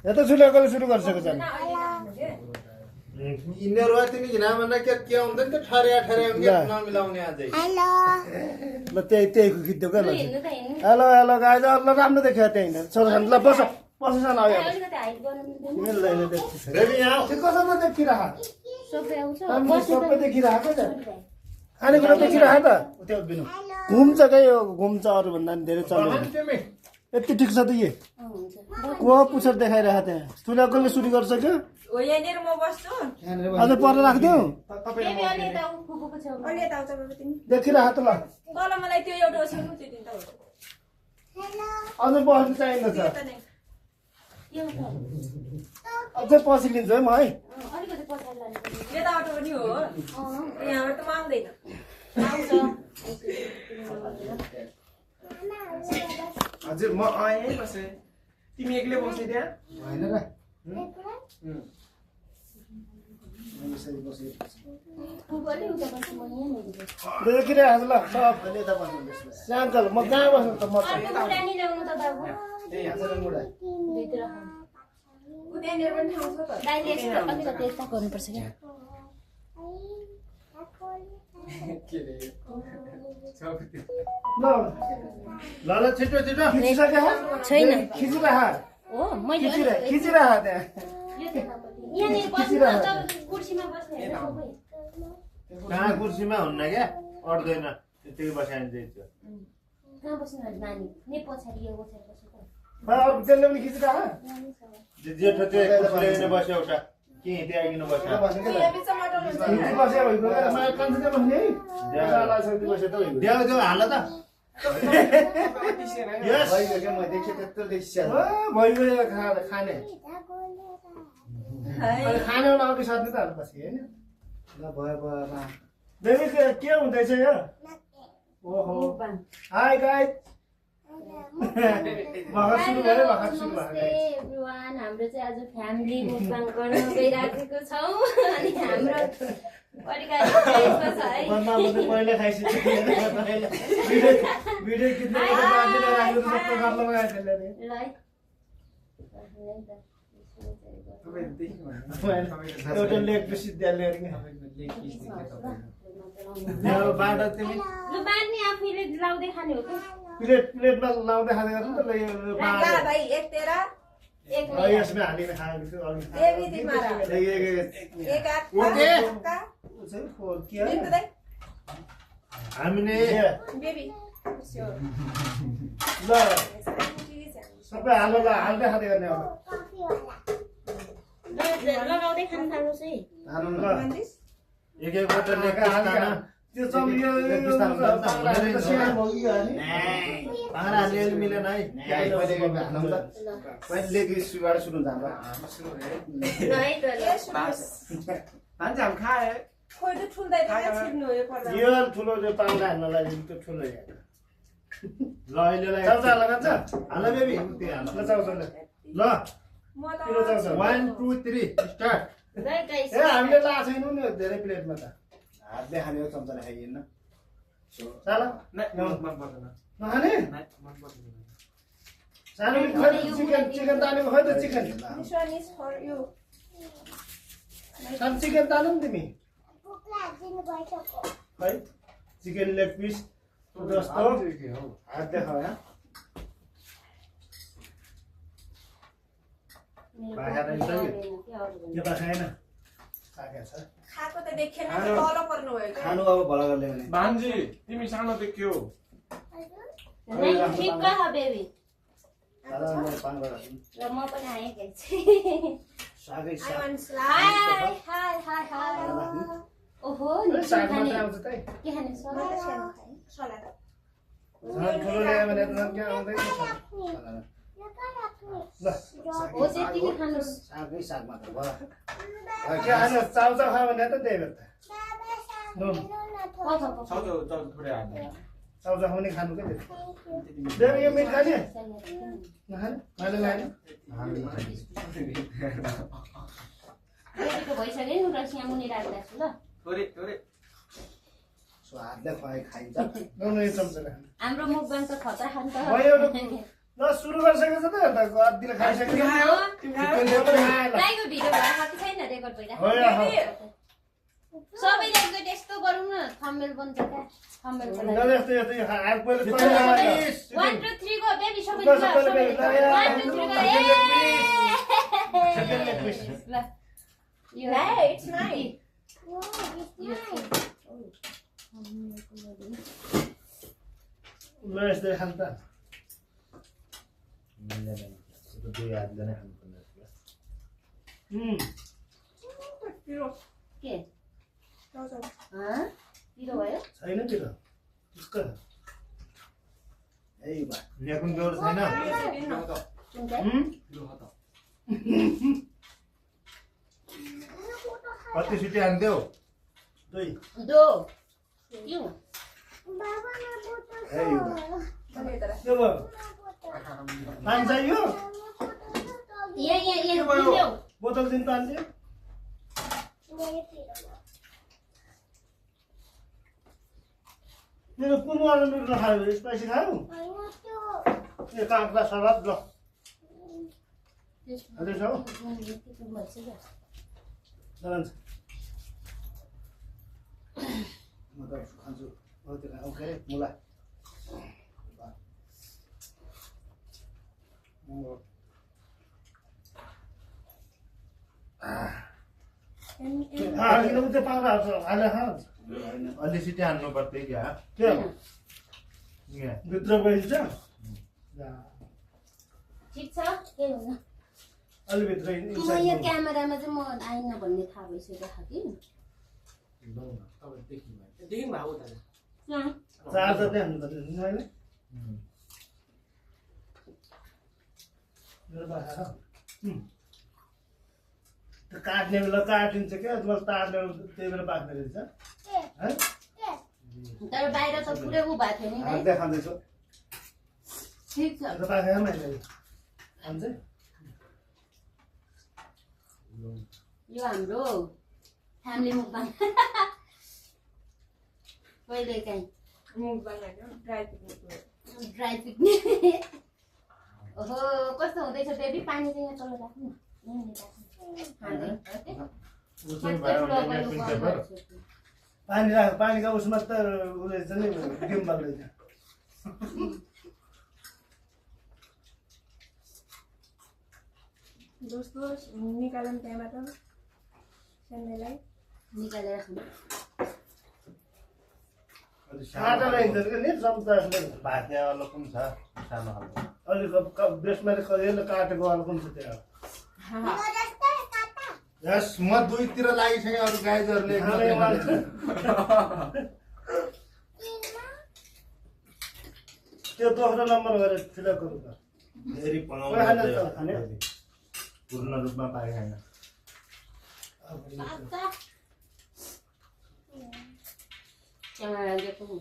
यता सुरुवात सुरु गरिसकेको छ यिनीहरू तिमी घिनामा के हुँदैन त ठर्या नमिलाउने अझै ल त्यहीको खिच्दै क्या ल हेलो हेलो गाइज ल राम्रो देखियो त्यही छोरा ल बस बससँग आयो मिल्दैन कसैमा देखिरह सबै देखिरहेको छ खानेकुरा देखिरह त त्यो बिनु घुम्छ क्या यो घुम्छ अरूभन्दा पनि धेरै चल्यो यति ठिक छ त यी को पुछर देखाइरहेको त्यहाँ सुना कसले सुरु गरिसक्यो अझै पर राखिदिउ देखिरह त ल अझै बस्नु चाहिँदछ अझै पछि लिन्छु है म है हजुर म आएँ बसेँ तिमी एक्लै बसेँ त्यहाँ होइन र देखिरहेको ल सब सान्चल म कहाँ बस्नु त म ल ल छिटो छिटो छैन खिचिरह हो मैले खिचिरह त्यहाँ कहाँ कुर्सीमा हुन्न क्या अट्दैन त्यतिकै बसाइन्छ कहाँ बस्नु नानी ने पछाडि यो बसेर बसेको त्यसले पनि खिचिरह जेठो त्यो कुर्सीले बस्यो एउटा के हिँड्दै आइकन बस्यो देऊ देऊ हाल त खाने खाने अघि साध्ने त हाल्नु पछि होइन ल भयो भयो बेबी के हुँदैछ यो ओहो हाई गाइस भर्खर सुरु भयो एभ्रिवान हाम्रो चाहिँ आज फ्यामिली मुकबाङ गर्न गइराखेको छौँ अनि हाम्रो परिकार पहिला खाइसक्यो भिडियो किन्ने एउटा लेग पिस बाटो तिमी लाउँदै खाने हो प्लेटमा लाउँदै खाँदै गर्नु त यसमा हालेर खाएको हामीले ल सबै हाल्दै खाँदै गर्ने अब लगाउँदै खानु थाल्नुहोस् है एक एकवटा लेखा त्यो चम्कियो अलिअलि मिलेन है लेग सुरुबाट सुरु हुन्छ हामी खाए यो ठुलो त्यो पाउडा हाल्नलाई त्यो ठुलो ल अहिलेलाई हाल बेबी ल 1 2 3 स्टार्ट हामीले लाएको छैनौँ नि धेरै प्लेटमा त हातले खाने चम्चाले खाइएन नखाने सानो चिकन तानेको खै त चिकन चिकन तानु नि तिमी खै चिकन लेग पिस जस्तो हात देखाऊ यहाँ खानु अब भला गर्ले भने भान्जी तिमी सानो देखियो म पनि आएँ सागै ओहो के खाने ठुलो ल्यायो भने त के आउँदैन ल हो त्यतिकै खानुहोस् सागै साग मात्र भयो के खानु चाउचाउ खायो भने त त्यही भएर चाउचाउ खाउने खानु के त्यो यो मिठ खाने नखाने मैले लाने भइसक्यो नि रसिया मुनि राख्दा छु ल हातले खुवाइ खाइन्छ हाम्रो मुखबाङ त खतरा खान्छ ल सुरु गरिसकेको छ त अद्धिले खाइसक्यो दाइको भिडियो भएको कि छैन रेकर्ड भइरहेको सबैले एकचोटि यस्तो गरौँ न थम्बनेल बन्छ क्या थम्बनेलको लागि 1 2 3 गो बेबी सबै ल 1 2 3 गो ल Hey, it's nice. ल यस्तै खान्छ के पिरो भयो छैन तिर त्यसको ए बा कुन जोर छैन कुन चाहिँ कति सिटी हान्थ्यौ दुई दो क्यों ए के भयो पानी चाहियो यहाँ पिन्देऊ बोतल दिन पानी दियो मेरो कुन वाला मिर्न खायो स्पाइसी खायो ए काँक्रा सलाद ल अझै छ जान्छ म त खान्छु ओके मुला अलि सिटी हान्नु पर्थ्यो क्या भित्र गइन्छ ठिक छ के हुन्न अलि भित्र म यो क्यामेरामा चाहिँ म आइन भन्ने थाहा भइसक्यो कि चार्जर चाहिँ हान्नु पर्ने मैले मेरो बाख्रा त्यो काट्ने बेला काटिन्छ क्या मलाई तार्ने बेला त्यही बेला पाक्ने रहेछ है तर बाहिर त पुरै उ भएको थियो नि है देखाउँदैछु ठिक छ पाकेर मैले खान्छ यो हाम्रो फ्यामिली मुकबाङ कहिले काहीँ ड्राई पिकनिक ओहो कस्तो हुँदैछ बेबी पानी चाहिँ यहाँ तल राख्नु पानी राख पानीको उसमा त रहेछ नि डिम्बल रहेछ दोस्तों निकालौँ त्यहाँबाट सेन्डलाई निकालेर खानु काटा रहेछ कि नि चम्चाले भातेवाला पनि छ सानो खालको अलिक बेसमा कहिले काटेको वाला पनि छ त्यहाँ यस म दुईतिर लागिसकेँ अरू गाइजहरूले त्यो दोस्रो नम्बर गरेर फिलअप गरौँ त फेरि खाने पूर्ण रूपमा पाए छैन क्यामेरा देखौँ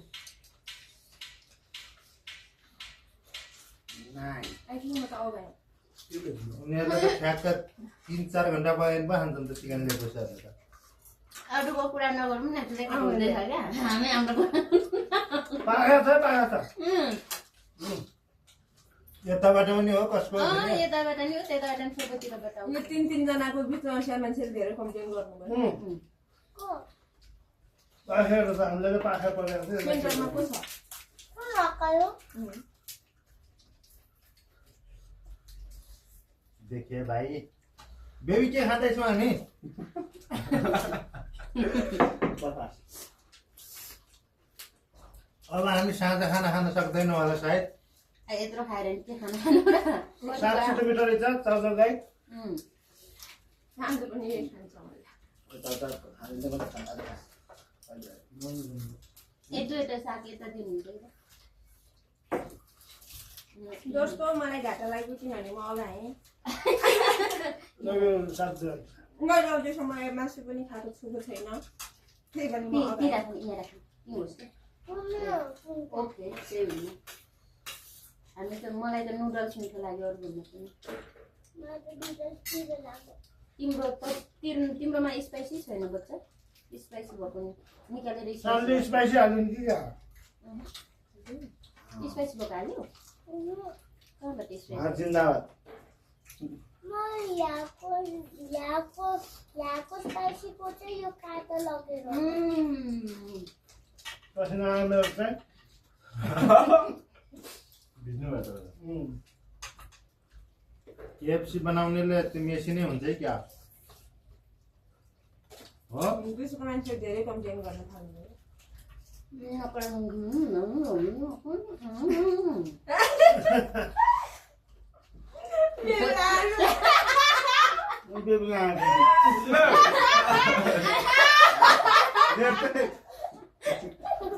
उनीहरूले त ठ्याक्क 3-4 घन्टा भयो भने पो खान्छन् त चिकन ल्याएपछि त अरूको कुरा नगरौँ न रेकर्ड हुँदैछ क्या हामी हाम्रो पाखा छ यताबाट पनि हो कसको यताबाट नि हो त्यताबाट नि सबैतिरबाट यो 3 जनाको बिचमा सानो मान्छेले धेरै कम्प्लेन गर्नुभयो पाखेर त हामीले त पाखा परेको थियो सेन्टरमा को छ देखे भाइ बेबी के खाँदैछौँ हामी अब हामी साँझ खाना खान सक्दैनौँ होला सायद यत्रो खाएर के खानु खानु र 7 किलोमिटर रहेछ चाउचाउ गाई खान्छ पनि यही खान्छ एउटा साग यता दिनुहुँदैन दोस्तों मलाई घाटा लाग्यो किनभने म अगाएँ मैले अझैसम्म मासु पनि खाएको छुको छैन त्यही भएर म ओके त्यही हुनु हामी त मलाई त नुडल्स मिठो लाग्यो अरू भन्नु पनि तिम्रोमा स्पाइसी छैन बच्चा स्पाइसी भएको निकालेर स्पाइसी हाल्नु कि स्पाइसी भएको हाल्यो कहाँबाट स्पाइसी जिन्दाबाद यहाँको स्पाइसीको चाहिँ यो काँटा लगेर पसिना आउने चाहिँ भिज्नु भयो त केएफसी बनाउनेले त्यो मेसिनै हुन्छ है क्या हो विश्वको मान्छे धेरै कम्प्लेन गर्न थाल्नु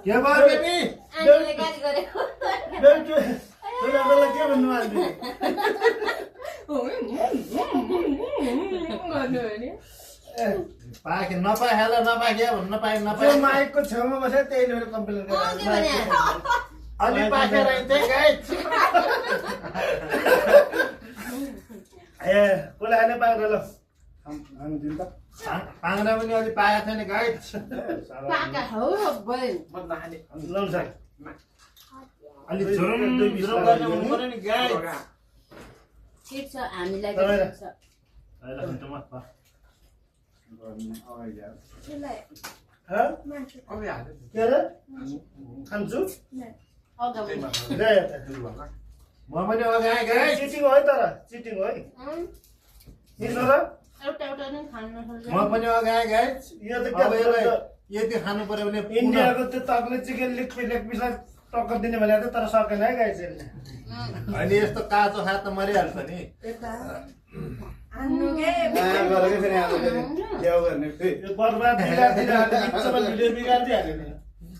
के भयो बेबी आन्टीले गाली गरेको के भन्नु आन्टी पाके नपाए हेला नपाके भन्नु नपाए त्यो नपाए माइकको छेउमा बसेर त्यही लिएर कम्प्लेन के भने गरेर अलि पाके रहन्थे गाइस ए कसलाई खाने पाक्छ ल हामी दिन्छ पाङ्रा पनि अलि पाएको छैन गाइस पाका हो बल म नखाने लौ सर अलि झुरुम झुरुम गर्ने हुनु पर्यो नि गाइस ठिक छ हामीलाई पनि ठिक छ अहिले हुन्छ मत त्यसलाई ह मान्छे अब हाल्यो के अरे खान्छु अगाडि गए त म पनि अगाए गाइस चिटिङ हो है तर चिटिङ हो है किन र एउटा एउटा नै खान नसक्छ म पनि अगाए गाइस यो त अब यसलाई के यति खानु पर्यो भने इन्डियाको त्यो तकले चिकन लेग पिसलाई टक्कर दिने भने त तर सकेन है गाइस यसले अनि यस्तो काँचो खा त मरिहाल्छ नि आन्नु के गरेको फेरि आएको फेरि ल्याउ गर्ने फेरि यो बर्बाद बिगार्दिन बिचमा भिडियो बिगार्दिहाल्यो नि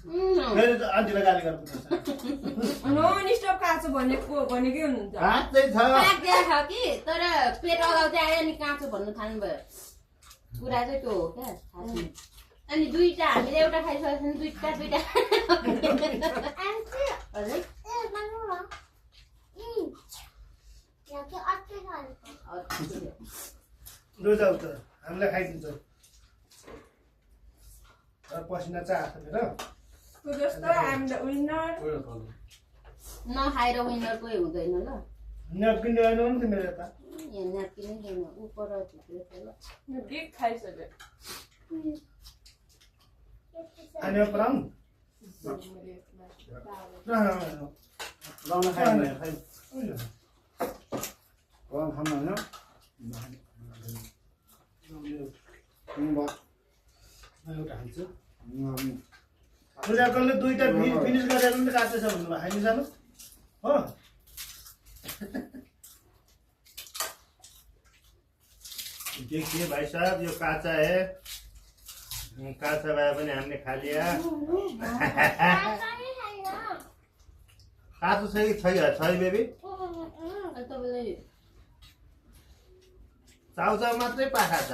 फेरि आन्टीलाई गाली गर्नुपर्छ नो स्टप काँचो भनेकै हुनुहुन्छ काँचै छ पाक्या छ कि तर पेट अगाउँदै आयो नि काँचो भन्नु थाल्नु भयो कुरा चाहिँ त्यो हो क्या खासमा अनि दुईटा हामीले एउटा खाइसकेको छ दुईटा हजुर दुईटा उता हामीलाई खाइदिन्छ पसिना चाहिँ आएको मेरो त्यो जस्तो आइम द विनर नखाएर विनर कोही हुँदैन ल नेपकिन ल्याएन नि त मेरो यता यहाँ न्यापकिनै छैन उपर थुप्रै ल केक खाइसक्यो अनि पराम लाउन खाएन खाइ गरम खानु होइन एउटा खान्छु पूजाकले दुईटा फिनिस गरेर पनि काट्दैछ भन्नुभयो खाइनु जानु हो देखिए भाइ साहब यो काँचा है काँचा भए पनि हामीले खा लिया काँचो छ कि छै बेबी तपाईँलाई चाउचाउ मात्रै पाखा छ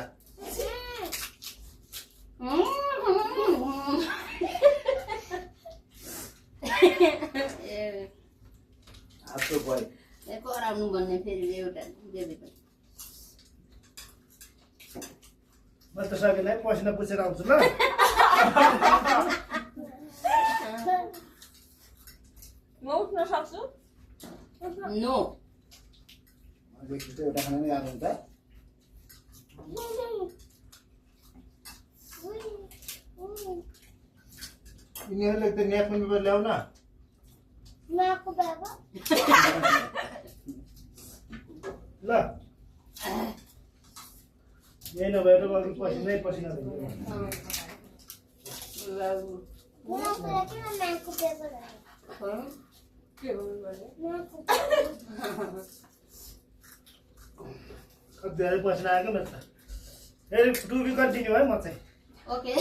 हातको भयो कराउनु भन्ने फेरि एउटा देवी म त सकेन है पसिना पुछेर आउँछु ल म उठ्न सक्छु नो एउटा खाना नै याद हुन्छ यिनीहरूले त्यो न्यापकिन पेपर ल्याउ न ल यही नभएर अघि पसिनै पसिना भयो के गर्नु पर्ने धेरै पसिना आएको मेरो त फेरि डुबी कन्टिन्यू है म चाहिँ ओके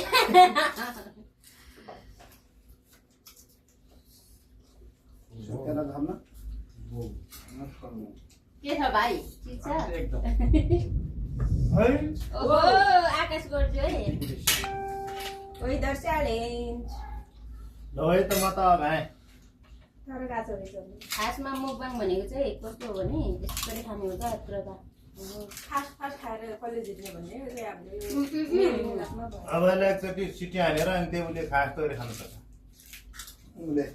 सकेर खान्न के छ भाइ ठिक छ एकदम है ओहो आकाश गर्छु है वेदर च्यालेन्ज ल है त म त भाइ तर गाछो रहेछ खासमा मुकबाङ भनेको चाहिँ कस्तो हो भने यसरी खाने हो क्या यत्रो त फास्ट फास्ट खाएर कसले जित्ने भन्ने चाहिँ हामीले अब यसलाई एकचोटि सिटी हालेर अनि त्यो उसले खास तोरी खानु पर्छ उसले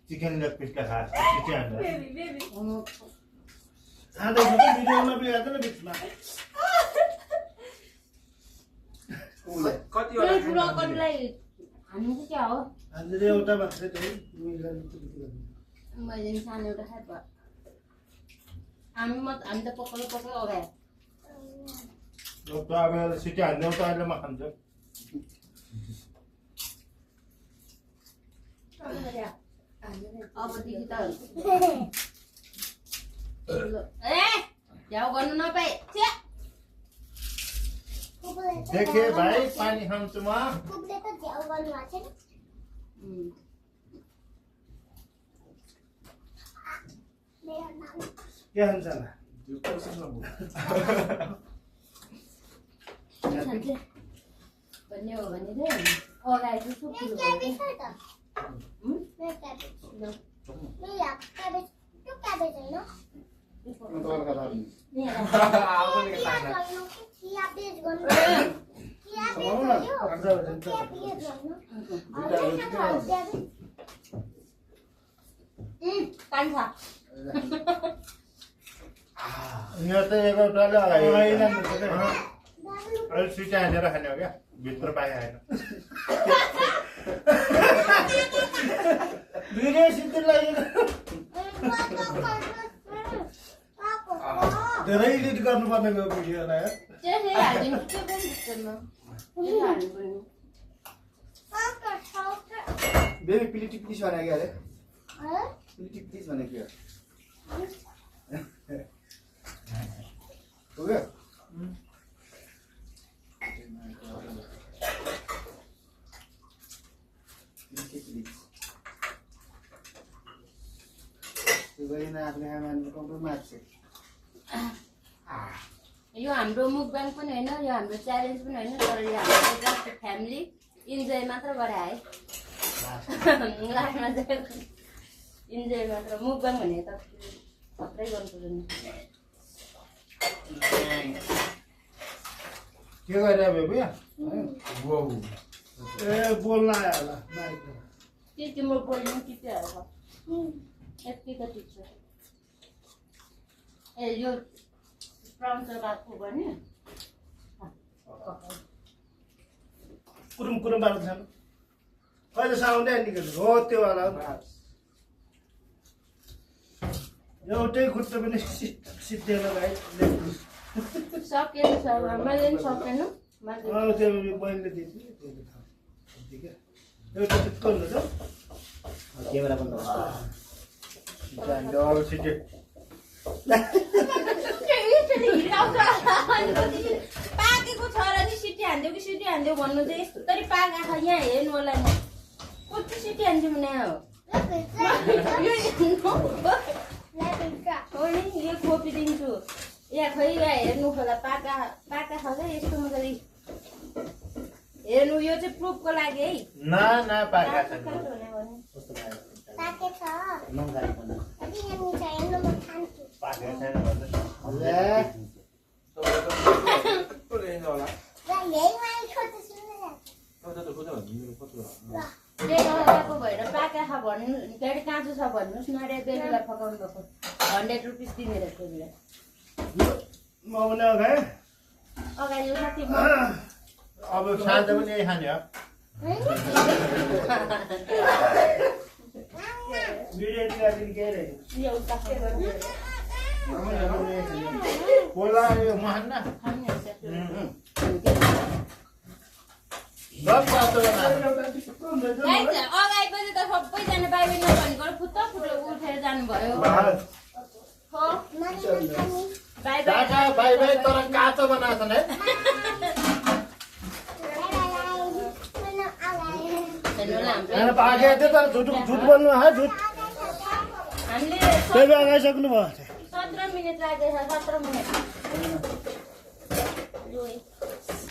चिकन लेग पिसलाई खास सिटी हालेर बेबी बेबी खाँदैछु त भिडियोमा बिगार्दैन बिचमा कतिवटा त्यही ब्रोकलीलाई हान्नु चाहिँ क्या हो हामीले एउटा मात्रै त्यही मिलाएर त्यति गर्नु मैले नि सानो एउटा खाए भयो हामी त पकाउनु पकाउ अगाए त अब सिटी हान्दै त अहिले म खान्छु अबदेखि त ए झ्याउ गर्नु नपाए देखे भाइ पानी खान्छु म कुकले त झ्याउ गर्नु भएको छैन मेरो नाम के खान्छ होला भन्ने हो भने चाहिँ अगाडि चाहिँ सुक्नु क्याबेज छ त मेरो क्याबेज मेरो क्याबेज त्यो क्याबेज होइन क्याबेज गर्नु पानी खा यहाँ त एउटाले अगाडि अहिले अहिले सिटी हानेर खाने हो क्या भित्र पाए आएन भिडियो सिद्धि लाग्यो धेरै एडिट गर्नुपर्ने भयो भिडियोलाई त्यसले हालिदिनु त्यो पनि भित्रमा त्यसले हाल्नु पर्ने बेबी प्लिटी प्लिज भनेको अरे प्लिटी प्लिज भनेको हो गयो यो हाम्रो मुकब्याङ पनि होइन यो हाम्रो च्यालेन्ज पनि होइन तर यो हाम्रो जस्ट फ्यामिली इन्जोय मात्र गरे है लास्टमा चाहिँ इन्जोय मात्र मुकब्याङ भने त थप्रै गर्नुपर्छ नि के गरे बेबी ए बोल्न आयो होला माइकमा के तिम्रो बोल्नु टिप्यो यतिको टिप्छ ए यो प्राउन चलाएको भने कुरुम कुरुम बाल्नु सानो कहिले साउन्डै निकाल्नु हो त्यो वाला हो एउटै खुट्टा पनि सिद्धेन भाइ सकेन सब मैले पनि सकेन त्यो बहिनीले दिएको थियो एउटा चित्को हुन्छ क्यामेरा बन्द अब सिटी पाकेको छ र नि सिटी हान्दियो कि सिटी हान्दियो भन्नु चाहिँ यस्तरी पाका यहाँ हेर्नु होला नि कति सिटी हान्छु भने यो खोपिदिन्छु यहाँ खै यहाँ हेर्नु होला पाका पाका छ क्या यस्तो मजाले हेर्नु यो चाहिँ प्रुफको लागि है ना ना पाका छैन पाकेछ अलि यमी छ हेर्नु म खान्छु पाकेको छैन भन्दै होला र यही माइक त सुन्नु त्यही भएर पाका छ भन्नु के अरे काँचो छ भन्नुहोस् न अरे बेबीलाई पकाउनु भएको 100 रुपिस दिने रहेछ बेबीलाई म पनि अगाएँ अगाडि यो साथी अब साँझ पनि यही खाने हो भिडियो निकालिदिनु केही रहेछ एउटा कोला यो महन्न खानुहुन्छ अगाडि पनि त सबैजना बाहिर नभनेको फुत्त फुटो उठेर जानुभयो बाई बाई बाई तर काँचो बनाएको छ होइन पाके थियो तर झुट बोल्नु है झुट हामीले त्यही लगाइसक्नु भयो 17 मिनट लागेछ 17 मिनट